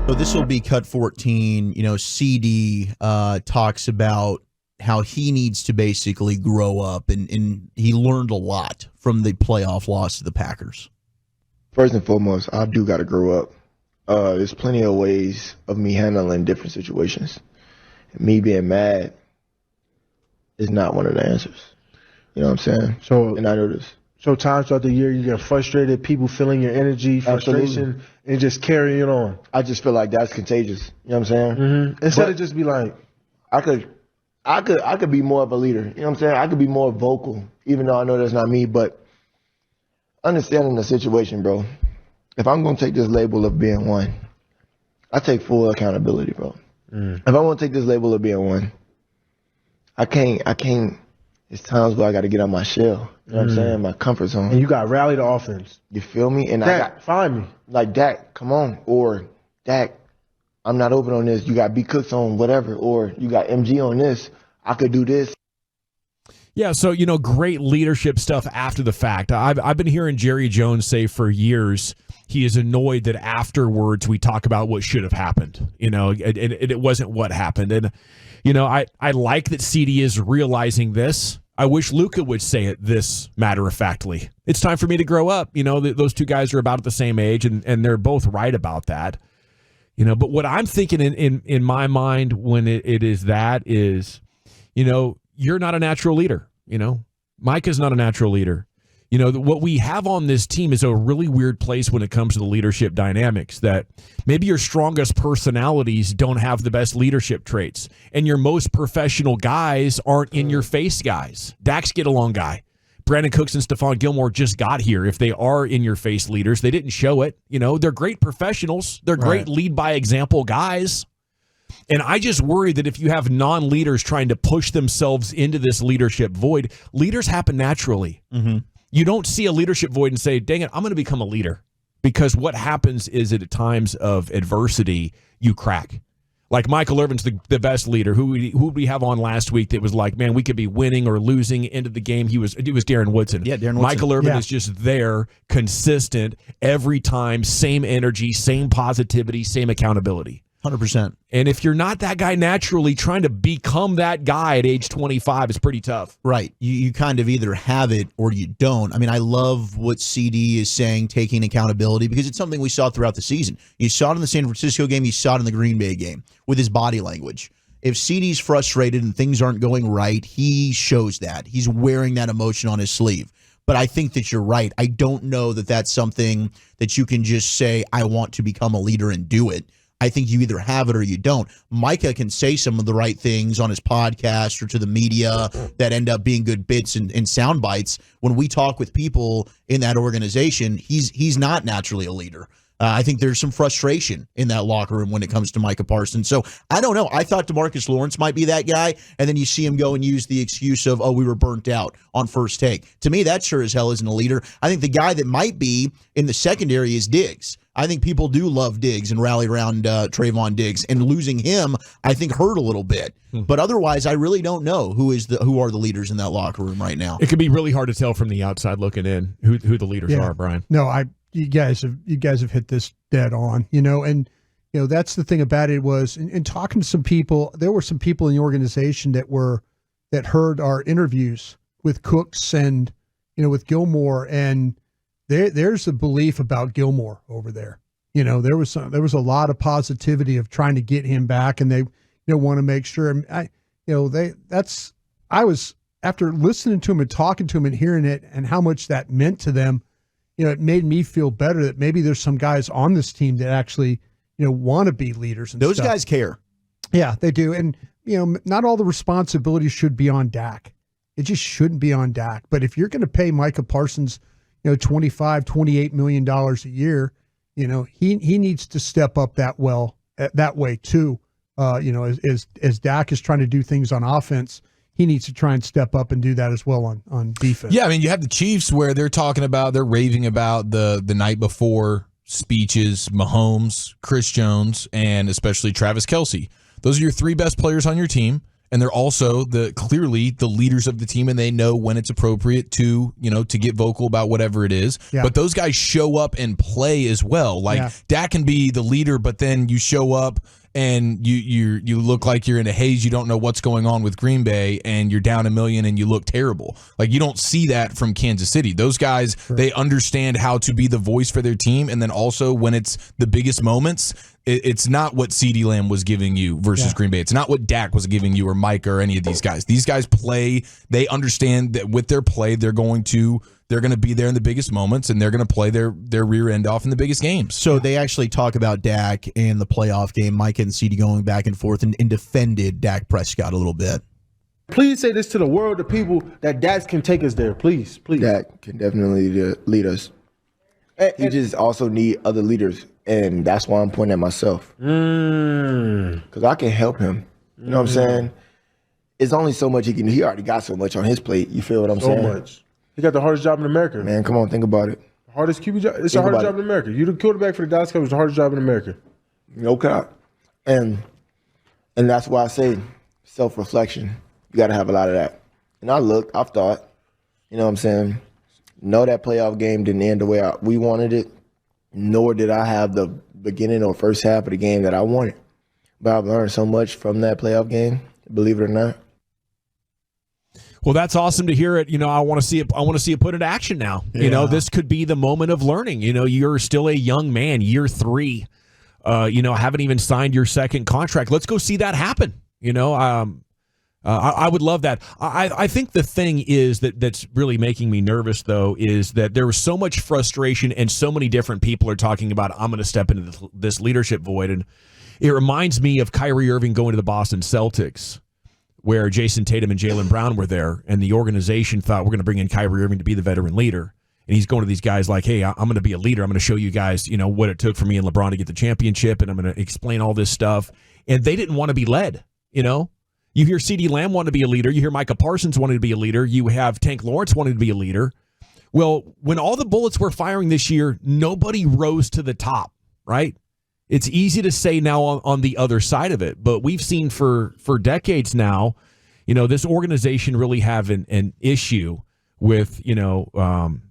So this will be cut 14. CD talks about how he needs to basically grow up, and he learned a lot from the playoff loss to the Packers. First and foremost, I do got to grow up. There's plenty of ways of me handling different situations. Me being mad is not one of the answers. You know what I'm saying? And I know this. So times throughout the year, you get frustrated, people feeling your energy, frustration, Absolutely. and just carrying it on. I just feel like that's contagious. You know what I'm saying? Mm-hmm. Instead of just be like, I could be more of a leader. You know what I'm saying? I could be more vocal, even though I know that's not me. But understanding the situation, bro. If I'm gonna take this label of being one, I take full accountability, bro. If I want to take this label of being one, I can't. It's times where I got to get out my shell. You know what I'm saying? My comfort zone. and you got to rally the offense. You feel me? And Dak, find me. like, Dak, come on. Or, Dak, I'm not open on this. You got B Cooks on whatever. Or you got MG on this. I could do this. Yeah, so, great leadership stuff after the fact. I've been hearing Jerry Jones say for years he is annoyed that afterwards we talk about what should have happened. And it wasn't what happened. And, I like that CD is realizing this. I wish Luka would say it this matter-of-factly. It's time for me to grow up. Those two guys are about at the same age, and they're both right about that. But what I'm thinking in my mind when it is that is, you're not a natural leader. Micah's not a natural leader. What we have on this team is a really weird place when it comes to the leadership dynamics, that maybe your strongest personalities don't have the best leadership traits, and your most professional guys aren't in-your-face guys. Dak's get-along guy. Brandon Cooks and Stephon Gilmore just got here. If they are in-your-face leaders, they didn't show it. They're great professionals. They're great lead-by-example guys. And I just worry that if you have non-leaders trying to push themselves into this leadership void, leaders happen naturally. Mm-hmm. You don't see a leadership void and say, dang it, I'm going to become a leader. Because what happens is that at times of adversity, you crack. Like Michael Irvin's the best leader. Who we have on last week that was like, man, we could be winning or losing into the game. It was Darren Woodson. Yeah, Darren Woodson. Michael Irvin is just there, consistent, every time, same energy, same positivity, same accountability. 100%. And if you're not that guy naturally, trying to become that guy at age 25 is pretty tough. Right. You kind of either have it or you don't. I mean, I love what CD is saying, taking accountability, because it's something we saw throughout the season. You saw it in the San Francisco game. You saw it in the Green Bay game with his body language. If CD's frustrated and things aren't going right, he shows that. He's wearing that emotion on his sleeve. But I think that you're right. I don't know that that's something that you can just say, I want to become a leader and do it. I think you either have it or you don't. Micah can say some of the right things on his podcast or to the media that end up being good bits and sound bites. When we talk with people in that organization, he's not naturally a leader. I think there's some frustration in that locker room when it comes to Micah Parsons. So I don't know. I thought DeMarcus Lawrence might be that guy, and then you see him go and use the excuse of, we were burnt out on first take. To me, that sure as hell isn't a leader. I think the guy that might be in the secondary is Diggs. I think people do love Diggs and rally around Trayvon Diggs, and losing him, I think, hurt a little bit. But otherwise, I really don't know who are the leaders in that locker room right now. It could be really hard to tell from the outside looking in who the leaders are, Brian. No, you guys have hit this dead on, and that's the thing about it was in talking to some people, there were some people in the organization that heard our interviews with Cooks and with Gilmore, and there's a belief about Gilmore over there. There was a lot of positivity of trying to get him back, and they want to make sure. I was, after listening to him and talking to him and hearing it and how much that meant to them, it made me feel better that maybe there's some guys on this team that actually want to be leaders and those stuff. Guys care. Yeah, they do. And not all the responsibility should be on Dak. It just shouldn't be on Dak. But if you're going to pay Micah Parsons $28 million a year, he needs to step up that way too. As Dak is trying to do things on offense, he needs to try and step up and do that as well on defense. Yeah, I mean, you have the Chiefs where they're raving about the night before speeches, Mahomes, Chris Jones, and especially Travis Kelce. Those are your three best players on your team, and they're also clearly the leaders of the team, and they know when it's appropriate to get vocal about whatever it is. Yeah. But those guys show up and play as well. Like Dak can be the leader, but then you show up and you look like you're in a haze. You don't know what's going on with Green Bay, and you're down $1 million and you look terrible. Like, you don't see that from Kansas City. Those guys, they understand how to be the voice for their team, and then also when it's the biggest moments, it's not what CeeDee Lamb was giving you versus Green Bay. It's not what Dak was giving you or Micah or any of these guys. These guys play. They understand that with their play, they're going to be there in the biggest moments, and they're going to play their rear end off in the biggest games. So they actually talk about Dak and the playoff game, Micah and CeeDee going back and forth, and defended Dak Prescott a little bit. Please say this to the world, the people, that Dak can take us there. Please. Dak can definitely lead us. He just also need other leaders, and that's why I'm pointing at myself. Because I can help him. You know what I'm saying? It's only so much he can do. He already got so much on his plate. You feel what I'm saying? So much. He got the hardest job in America. Man, come on, think about it. Hardest QB job. It's the hardest job in America. You're the quarterback for the Dallas Cowboys. It's the hardest job in America. No cap. And that's why I say self-reflection. You got to have a lot of that. And I've thought, you know what I'm saying? No, that playoff game didn't end the way we wanted it, nor did I have the beginning or first half of the game that I wanted. But I've learned so much from that playoff game, believe it or not. Well, that's awesome to hear it. I want to see it. I want to see it put into action now. Yeah. This could be the moment of learning. You're still a young man, year 3. Haven't even signed your second contract. Let's go see that happen. I would love that. I think the thing is that's really making me nervous, though, is that there was so much frustration and so many different people are talking about, I'm going to step into this leadership void. And it reminds me of Kyrie Irving going to the Boston Celtics, where Jason Tatum and Jaylen Brown were there, and the organization thought, we're going to bring in Kyrie Irving to be the veteran leader. And he's going to these guys like, hey, I'm going to be a leader. I'm going to show you guys, what it took for me and LeBron to get the championship, and I'm going to explain all this stuff. And they didn't want to be led, You hear CeeDee Lamb wanted to be a leader. You hear Micah Parsons wanted to be a leader. You have Tank Lawrence wanted to be a leader. Well, when all the bullets were firing this year, nobody rose to the top, right? It's easy to say now on the other side of it, but we've seen for decades now, this organization really have an issue with, doing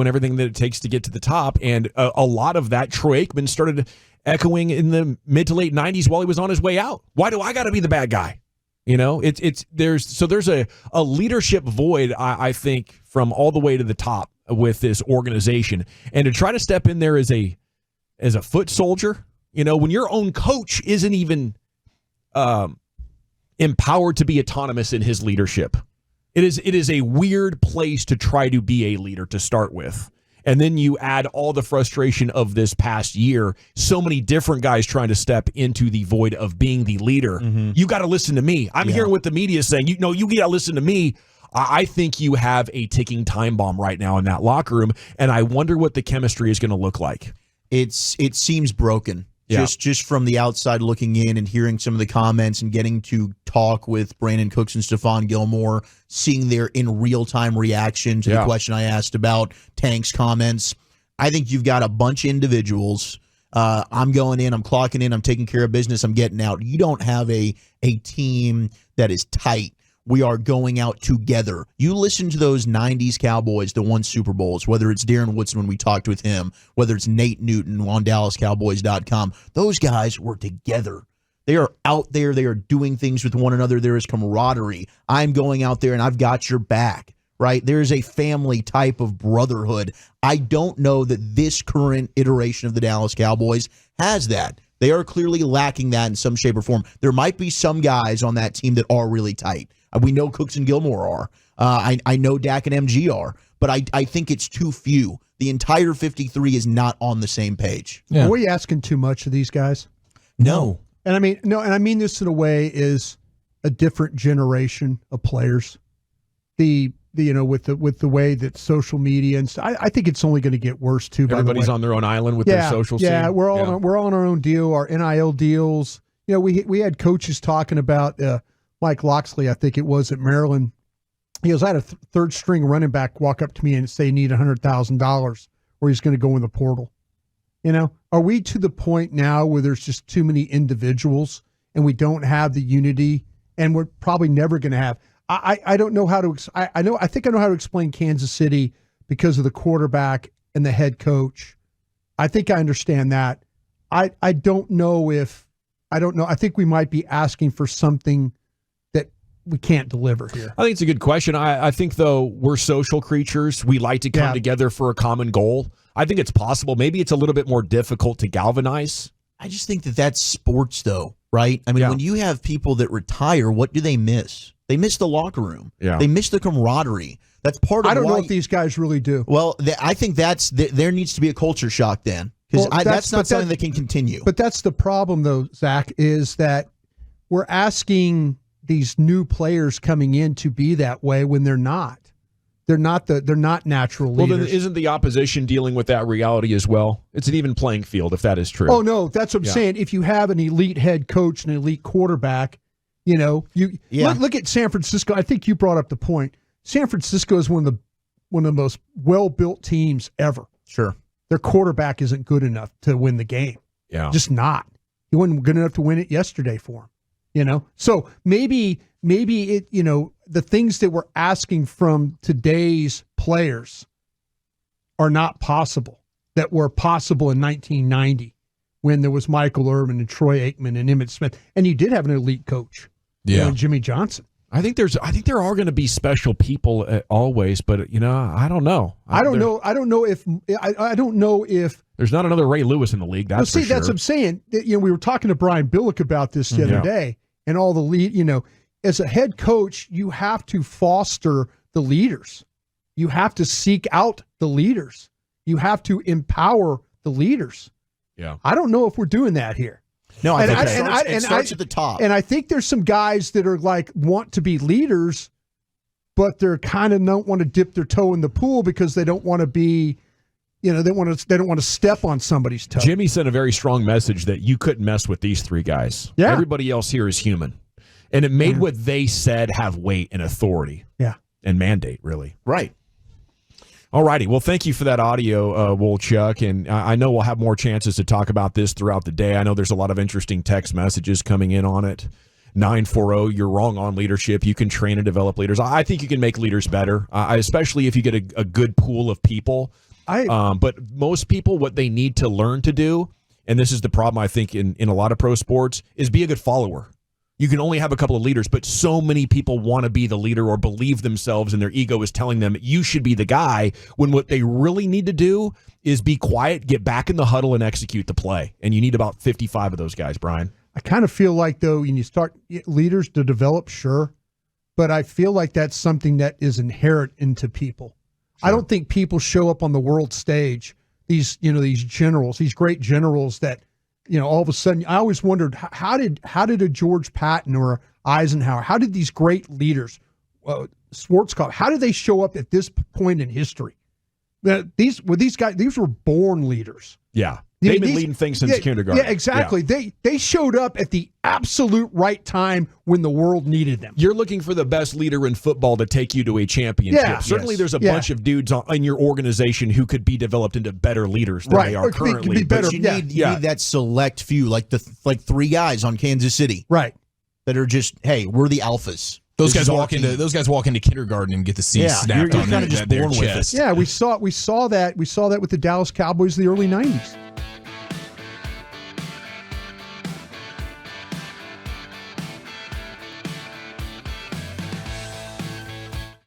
everything that it takes to get to the top. And a lot of that, Troy Aikman started echoing in the mid to late 90s while he was on his way out. Why do I got to be the bad guy? There's a leadership void, I think, from all the way to the top with this organization. And to try to step in there as a foot soldier, when your own coach isn't even empowered to be autonomous in his leadership. It is a weird place to try to be a leader to start with. And then you add all the frustration of this past year, so many different guys trying to step into the void of being the leader. Mm-hmm. You got to listen to me. I'm hearing what the media is saying. You got to listen to me. I think you have a ticking time bomb right now in that locker room, and I wonder what the chemistry is going to look like. It seems broken. Yeah. Just from the outside looking in and hearing some of the comments and getting to talk with Brandon Cooks and Stephon Gilmore, seeing their in real-time reaction to the question I asked about Tank's comments. I think you've got a bunch of individuals. I'm going in, I'm clocking in, I'm taking care of business, I'm getting out. You don't have a team that is tight. We are going out together. You listen to those 90s Cowboys that won Super Bowls, whether it's Darren Woodson when we talked with him, whether it's Nate Newton on DallasCowboys.com. Those guys were together. They are out there. They are doing things with one another. There is camaraderie. I'm going out there and I've got your back, right? There is a family type of brotherhood. I don't know that this current iteration of the Dallas Cowboys has that. They are clearly lacking that in some shape or form. There might be some guys on that team that are really tight. We know Cooks and Gilmore are. I know Dak and MG are. But I think it's too few. The entire 53 is not on the same page. Yeah. Are we asking too much of these guys? No. And I mean this in a way is a different generation of players. With the way that social media and I think it's only going to get worse too. Everybody's on their own island with their social scene. Yeah, we're all on our own deal. Our NIL deals. We had coaches talking about Mike Loxley, I think it was at Maryland. He goes, I had a third string running back walk up to me and say he need $100,000 or he's going to go in the portal. Are we to the point now where there's just too many individuals and we don't have the unity and we're probably never going to have. I don't know how to. I think I know how to explain Kansas City because of the quarterback and the head coach. I think I understand that. I don't know if I don't know. I think we might be asking for something that we can't deliver here. I think it's a good question. I think, though, we're social creatures. We like to come together for a common goal. I think it's possible. Maybe it's a little bit more difficult to galvanize. I just think that that's sports, though, right? I mean, when you have people that retire, what do they miss? They miss the locker room. Yeah. They miss the camaraderie. That's part of I don't know if these guys really do. Well, I think there needs to be a culture shock then. Because that's not something that can continue. But that's the problem, though, Zach, is that we're asking these new players coming in to be that way when they're not. They're not natural leaders. Well, then isn't the opposition dealing with that reality as well? It's an even playing field if that is true. Oh, no, that's what I'm saying. If you have an elite head coach and an elite quarterback, look at San Francisco. I think you brought up the point. San Francisco is one of the most well-built teams ever. Sure. Their quarterback isn't good enough to win the game. Yeah. Just not. He wasn't good enough to win it yesterday for him. So maybe it, the things that we're asking from today's players are not possible, that were possible in 1990 when there was Michael Irvin and Troy Aikman and Emmitt Smith. And you did have an elite coach, Jimmy Johnson. I think there are going to be special people always, but I don't know. I don't know if there's not another Ray Lewis in the league. That's for sure. That's what I'm saying. We were talking to Brian Billick about this the other day, and all the lead. As a head coach, you have to foster the leaders. You have to seek out the leaders. You have to empower the leaders. Yeah, I don't know if we're doing that here. No, I think it starts at the top. And I think there's some guys that are want to be leaders, but they're kind of don't want to dip their toe in the pool because they don't want to be, they don't want to step on somebody's toe. Jimmy sent a very strong message that you couldn't mess with these three guys. Yeah. Everybody else here is human. And it made what they said have weight and authority. Yeah. And mandate, really. Right. All righty. Well, thank you for that audio, Wolchuk. And I know we'll have more chances to talk about this throughout the day. I know there's a lot of interesting text messages coming in on it. 940, you're wrong on leadership. You can train and develop leaders. I think you can make leaders better, especially if you get a good pool of people. But most people, what they need to learn to do, and this is the problem I think in a lot of pro sports, is be a good follower. You can only have a couple of leaders, but so many people want to be the leader or believe themselves and their ego is telling them you should be the guy, when what they really need to do is be quiet, get back in the huddle, and execute the play. And you need about 55 of those guys, Brian. I kind of feel like, though, when you start leaders to develop, sure, but I feel like that's something that is inherent into people. Sure. I don't think people show up on the world stage, these generals, these great generals that, all of a sudden, I always wondered, how did a George Patton or Eisenhower, how did these great leaders, Schwarzkopf, how did they show up at this point in history? These guys, these were born leaders. Yeah. They've been leading things since kindergarten. Yeah, exactly. Yeah. They showed up at the absolute right time when the world needed them. You're looking for the best leader in football to take you to a championship. Yeah, certainly there's a bunch of dudes in your organization who could be developed into better leaders than they are currently. Could be better. But you need that select few, like three guys on Kansas City. Right. That are just, hey, we're the alphas. Those guys walk into kindergarten and get the C snapped on their chest. Yeah, we saw that with the Dallas Cowboys in the early 90s.